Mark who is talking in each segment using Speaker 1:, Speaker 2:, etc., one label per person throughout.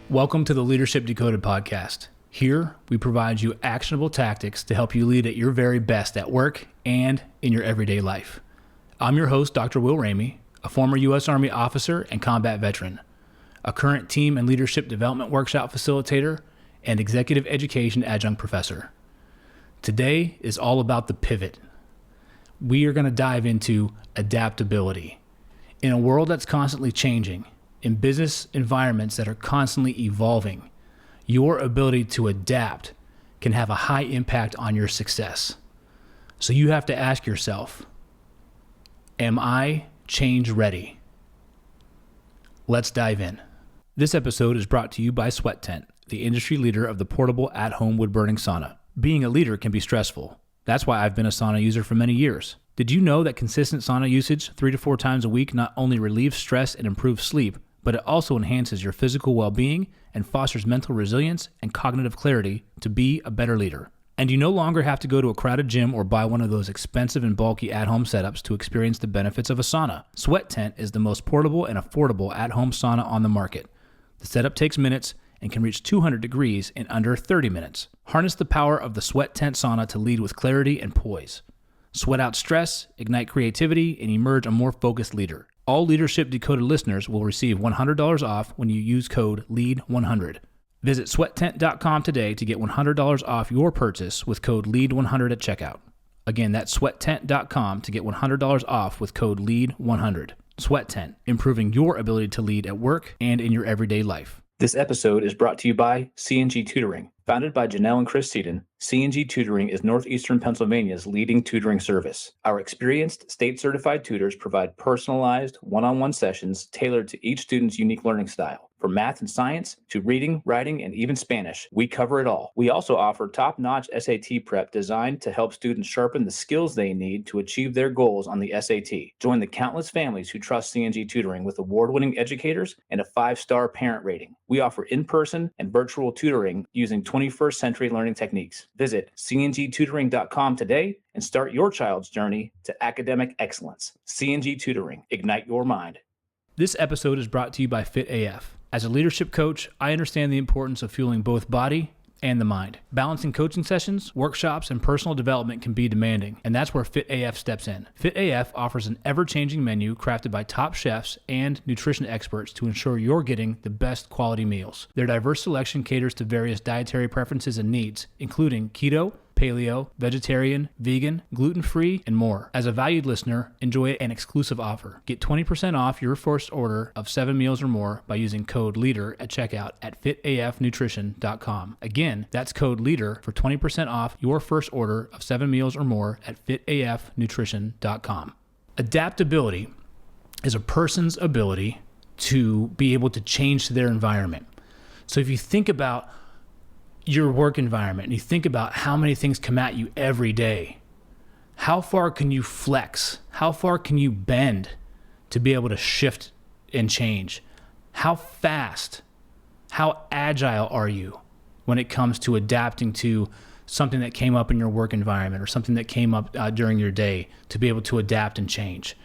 Speaker 1: Welcome to the Leadership Decoded podcast. Here, we provide you actionable tactics to help you lead at your very best at work and in your everyday life. I'm your host, Dr. Will Ramey, a former U.S. Army officer and combat veteran, a current team and leadership development workshop facilitator, and Executive Education Adjunct Professor. Today is all about the pivot. We are going to dive into adaptability. In a world that's constantly changing, in business environments that are constantly evolving, your ability to adapt can have a high impact on your success. So you have to ask yourself, am I change ready? Let's dive in. This episode is brought to you by Sweat Tent, the industry leader of the portable at-home wood-burning sauna. Being a leader can be stressful. That's why I've been a sauna user for many years. Did you know that consistent sauna usage 3 to 4 times a week not only relieves stress and improves sleep, but it also enhances your physical well-being and fosters mental resilience and cognitive clarity to be a better leader? And you no longer have to go to a crowded gym or buy one of those expensive and bulky at-home setups to experience the benefits of a sauna. Sweat Tent is the most portable and affordable at-home sauna on the market. The setup takes minutes and can reach 200 degrees in under 30 minutes. Harness the power of the Sweat Tent sauna to lead with clarity and poise. Sweat out stress, ignite creativity, and emerge a more focused leader. All Leadership Decoded listeners will receive $100 off when you use code LEAD100. Visit sweattent.com today to get $100 off your purchase with code LEAD100 at checkout. Again, that's sweattent.com to get $100 off with code LEAD100. Sweat Tent, improving your ability to lead at work and in your everyday life. This episode is brought to you by C&G Tutoring. Founded by Janelle and Chris Seaton, C&G Tutoring is Northeastern Pennsylvania's leading tutoring service. Our experienced, state-certified tutors provide personalized, one-on-one sessions tailored to each student's unique learning style. From math and science to reading, writing, and even Spanish, we cover it all. We also offer top-notch SAT prep designed to help students sharpen the skills they need to achieve their goals on the SAT. Join the countless families who trust C&G Tutoring with award-winning educators and a 5-star parent rating. We offer in-person and virtual tutoring using 21st century learning techniques. Visit cngtutoring.com today and start your child's journey to academic excellence. C&G Tutoring, ignite your mind. This episode is brought to you by Fit AF. As a leadership coach, I understand the importance of fueling both body and the mind. Balancing coaching sessions, workshops, and personal development can be demanding, and that's where Fit AF steps in. Fit AF offers an ever-changing menu crafted by top chefs and nutrition experts to ensure you're getting the best quality meals. Their diverse selection caters to various dietary preferences and needs, including keto, paleo, vegetarian, vegan, gluten-free, and more. As a valued listener, enjoy an exclusive offer. Get 20% off your first order of 7 meals or more by using code LEADER at checkout at fitafnutrition.com. Again, that's code LEADER for 20% off your first order of 7 meals or more at fitafnutrition.com. Adaptability is a person's ability to be able to change to their environment. So if you think about your work environment and you think about how many things come at you every day, how far can you flex? How far can you bend to be able to shift and change? How fast, how agile are you when it comes to adapting to something that came up in your work environment or something that came up during your day to be able to adapt and change?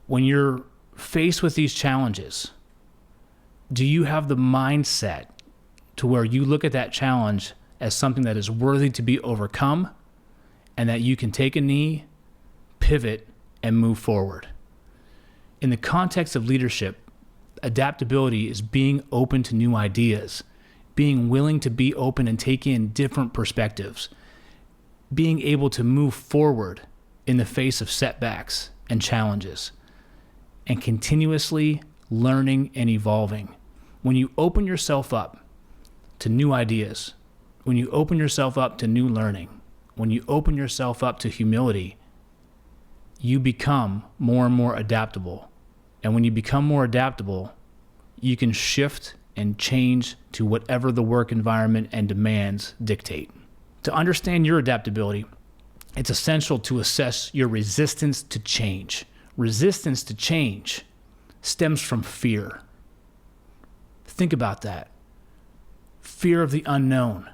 Speaker 1: When you're faced with these challenges, do you have the mindset to where you look at that challenge as something that is worthy to be overcome and that you can take a knee, pivot, and move forward? In the context of leadership, adaptability is being open to new ideas, being willing to be open and take in different perspectives, being able to move forward in the face of setbacks and challenges, and continuously learning and evolving. When you open yourself up to new ideas, when you open yourself up to new learning, when you open yourself up to humility, you become more and more adaptable. And when you become more adaptable, you can shift and change to whatever the work environment and demands dictate. To understand your adaptability, it's essential to assess your resistance to change. Resistance to change stems from fear. Think about that. Fear of the unknown,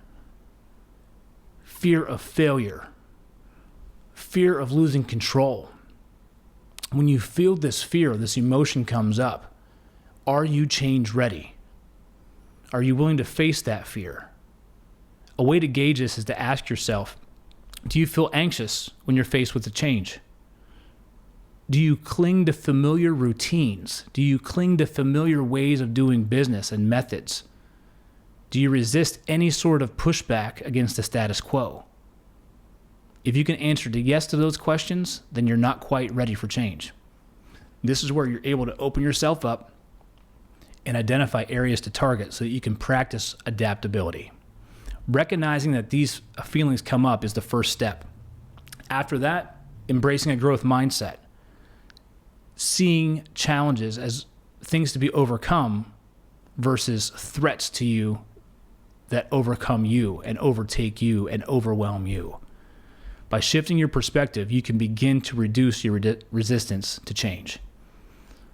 Speaker 1: fear of failure, fear of losing control. When you feel this fear, this emotion comes up, are you change ready? Are you willing to face that fear? A way to gauge this is to ask yourself, do you feel anxious when you're faced with a change? Do you cling to familiar routines? Do you cling to familiar ways of doing business and methods? Do you resist any sort of pushback against the status quo? If you can answer yes to those questions, then you're not quite ready for change. This is where you're able to open yourself up and identify areas to target so that you can practice adaptability. Recognizing that these feelings come up is the first step. After that, embracing a growth mindset. Seeing challenges as things to be overcome versus threats to you that overcome you and overtake you and overwhelm you. By shifting your perspective, you can begin to reduce your resistance to change.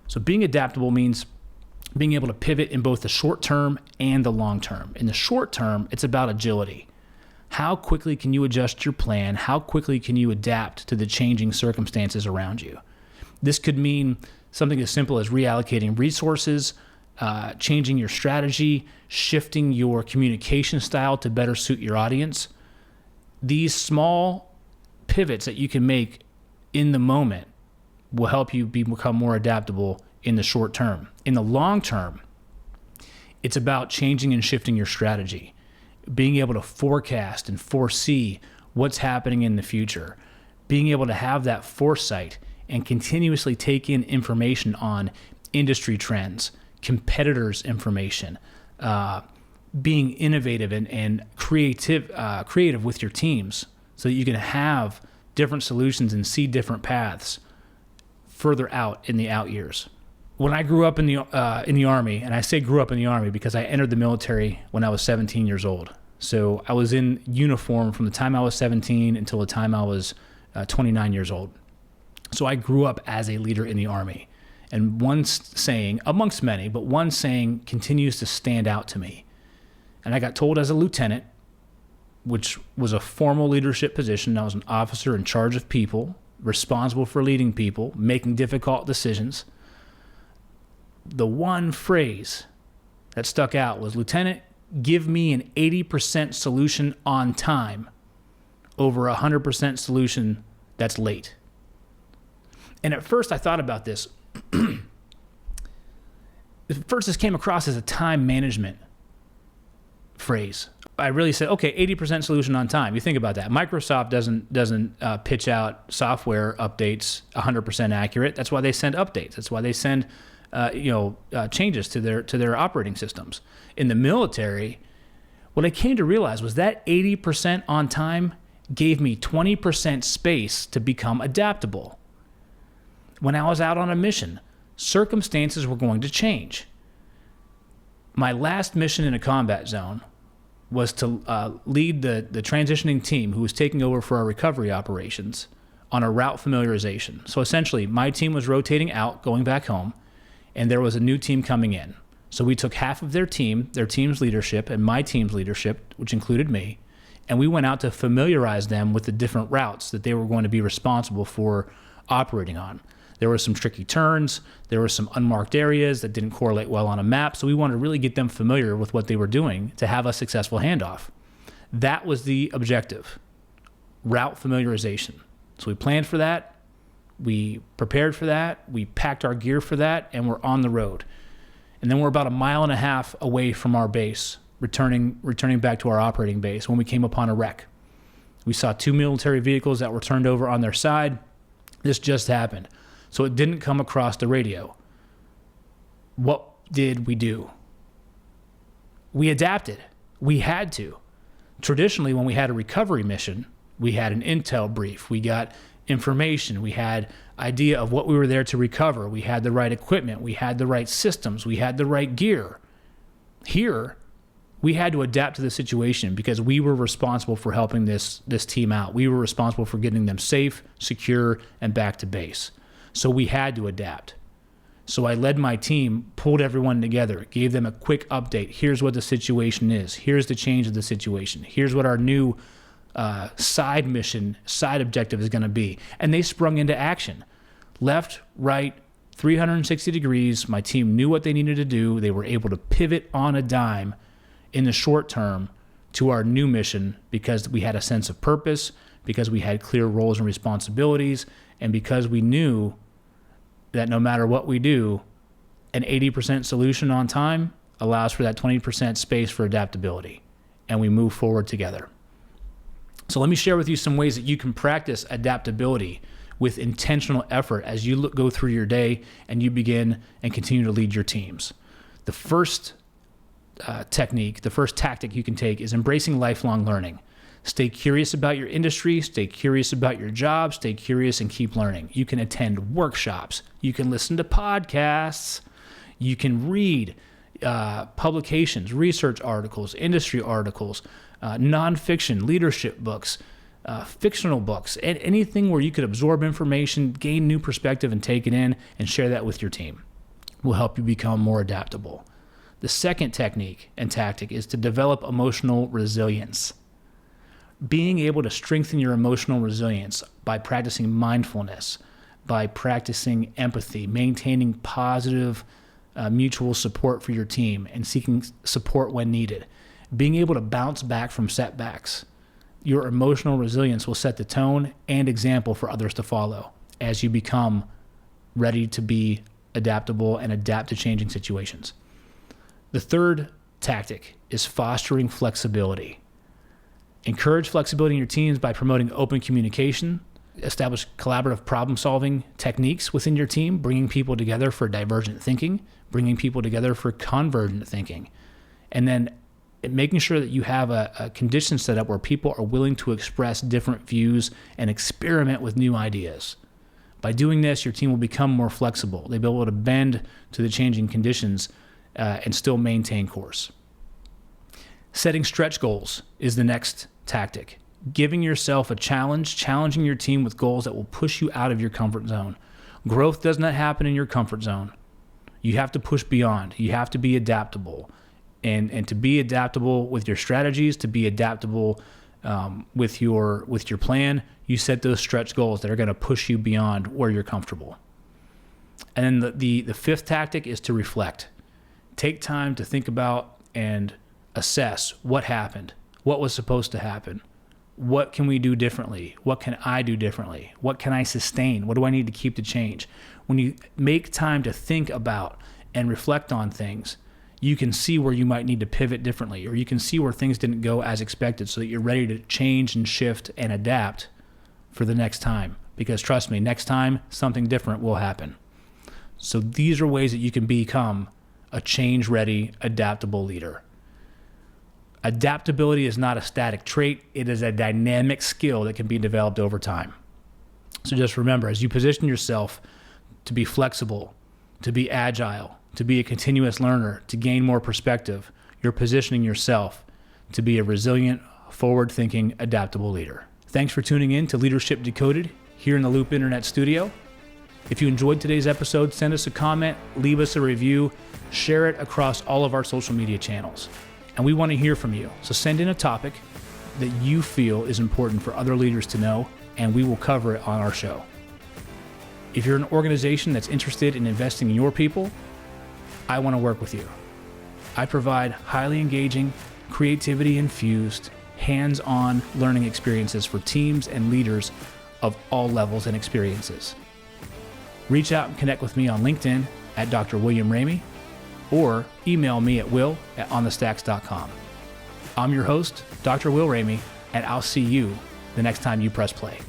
Speaker 1: So being adaptable means being able to pivot in both the short term and the long term. In the short term, it's about agility. How quickly can you adjust your plan? How quickly can you adapt to the changing circumstances around you? This could mean something as simple as reallocating resources, changing your strategy, shifting your communication style to better suit your audience. These small pivots that you can make in the moment will help you become more adaptable in the short term. In the long term, it's about changing and shifting your strategy, being able to forecast and foresee what's happening in the future, being able to have that foresight and continuously take in information on industry trends, competitors' information, being innovative and creative with your teams so that you can have different solutions and see different paths further out in the out years. When I grew up in the Army, and I say grew up in the Army because I entered the military when I was 17 years old. So I was in uniform from the time I was 17 until the time I was 29 years old. So I grew up as a leader in the Army. And one saying, amongst many, but one saying continues to stand out to me. And I got told as a lieutenant, which was a formal leadership position. I was an officer in charge of people, responsible for leading people, making difficult decisions. The one phrase that stuck out was, "Lieutenant, give me an 80% solution on time over a 100% solution that's late." And at first I thought about this. First, this came across as a time management phrase. I really said, okay, 80% solution on time. You think about that. Microsoft doesn't pitch out software updates 100% accurate. That's why they send updates. That's why they send changes to their operating systems. In the military, what I came to realize was that 80% on time gave me 20% space to become adaptable. When I was out on a mission, circumstances were going to change. My last mission in a combat zone was to lead the transitioning team who was taking over for our recovery operations on a route familiarization. So essentially, my team was rotating out, going back home, and there was a new team coming in. So we took half of their team's leadership, and my team's leadership, which included me, and we went out to familiarize them with the different routes that they were going to be responsible for operating on. There were some tricky turns. There were some unmarked areas that didn't correlate well on a map. So we wanted to really get them familiar with what they were doing to have a successful handoff. That was the objective, route familiarization. So we planned for that. We prepared for that. We packed our gear for that, and we're on the road. And then we're about 1.5 miles away from our base, returning back to our operating base when we came upon a wreck. We saw 2 military vehicles that were turned over on their side. This just happened. So it didn't come across the radio. What did we do? We adapted. We had to. Traditionally, when we had a recovery mission, we had an intel brief. We got information. We had idea of what we were there to recover. We had the right equipment. We had the right systems. We had the right gear. Here, we had to adapt to the situation because we were responsible for helping this team out. We were responsible for getting them safe, secure, and back to base. So we had to adapt. So I led my team, pulled everyone together, gave them a quick update. Here's what the situation is. Here's the change of the situation. Here's what our new side objective is going to be. And they sprung into action. Left, right, 360 degrees. My team knew what they needed to do. They were able to pivot on a dime in the short term to our new mission because we had a sense of purpose, because we had clear roles and responsibilities, and because we knew that no matter what we do, an 80% solution on time allows for that 20% space for adaptability, and we move forward together. So let me share with you some ways that you can practice adaptability with intentional effort as you go through your day and you begin and continue to lead your teams. The first technique, the first tactic you can take is embracing lifelong learning. Stay curious about your industry, stay curious about your job, stay curious and keep learning. You can attend workshops, you can listen to podcasts, you can read publications, research articles, industry articles, nonfiction, leadership books, fictional books, and anything where you could absorb information, gain new perspective, and take it in and share that with your team will help you become more adaptable. The second technique and tactic is to develop emotional resilience. Being able to strengthen your emotional resilience by practicing mindfulness, by practicing empathy, maintaining positive mutual support for your team, and seeking support when needed. Being able to bounce back from setbacks. Your emotional resilience will set the tone and example for others to follow as you become ready to be adaptable and adapt to changing situations. The third tactic is fostering flexibility. Encourage flexibility in your teams by promoting open communication, establish collaborative problem-solving techniques within your team, bringing people together for divergent thinking, bringing people together for convergent thinking, and then making sure that you have a condition set up where people are willing to express different views and experiment with new ideas. By doing this, your team will become more flexible. They'll be able to bend to the changing conditions and still maintain course. Setting stretch goals is the next tactic. Giving yourself a challenge, challenging your team with goals that will push you out of your comfort zone. Growth does not happen in your comfort zone. You have to push beyond. You have to be adaptable. And to be adaptable with your strategies, to be adaptable with your plan, you set those stretch goals that are going to push you beyond where you're comfortable. And then the fifth tactic is to reflect. Take time to think about and assess what happened, what was supposed to happen, what can we do differently, what can I do differently, what can I sustain, what do I need to keep to change. When you make time to think about and reflect on things, you can see where you might need to pivot differently, or you can see where things didn't go as expected so that you're ready to change and shift and adapt for the next time. Because trust me, next time something different will happen. So these are ways that you can become a change-ready, adaptable leader. Adaptability is not a static trait. It is a dynamic skill that can be developed over time. So just remember, as you position yourself to be flexible, to be agile, to be a continuous learner, to gain more perspective, you're positioning yourself to be a resilient, forward-thinking, adaptable leader. Thanks for tuning in to Leadership Decoded here in the Loop Internet Studio. If you enjoyed today's episode, send us a comment, leave us a review, share it across all of our social media channels. And we want to hear from you. So send in a topic that you feel is important for other leaders to know, and we will cover it on our show. If you're an organization that's interested in investing in your people, I want to work with you. I provide highly engaging, creativity-infused, hands-on learning experiences for teams and leaders of all levels and experiences. Reach out and connect with me on LinkedIn at Dr. William Ramey, or email me at will@onthestacks.com. I'm your host, Dr. Will Ramey, and I'll see you the next time you press play.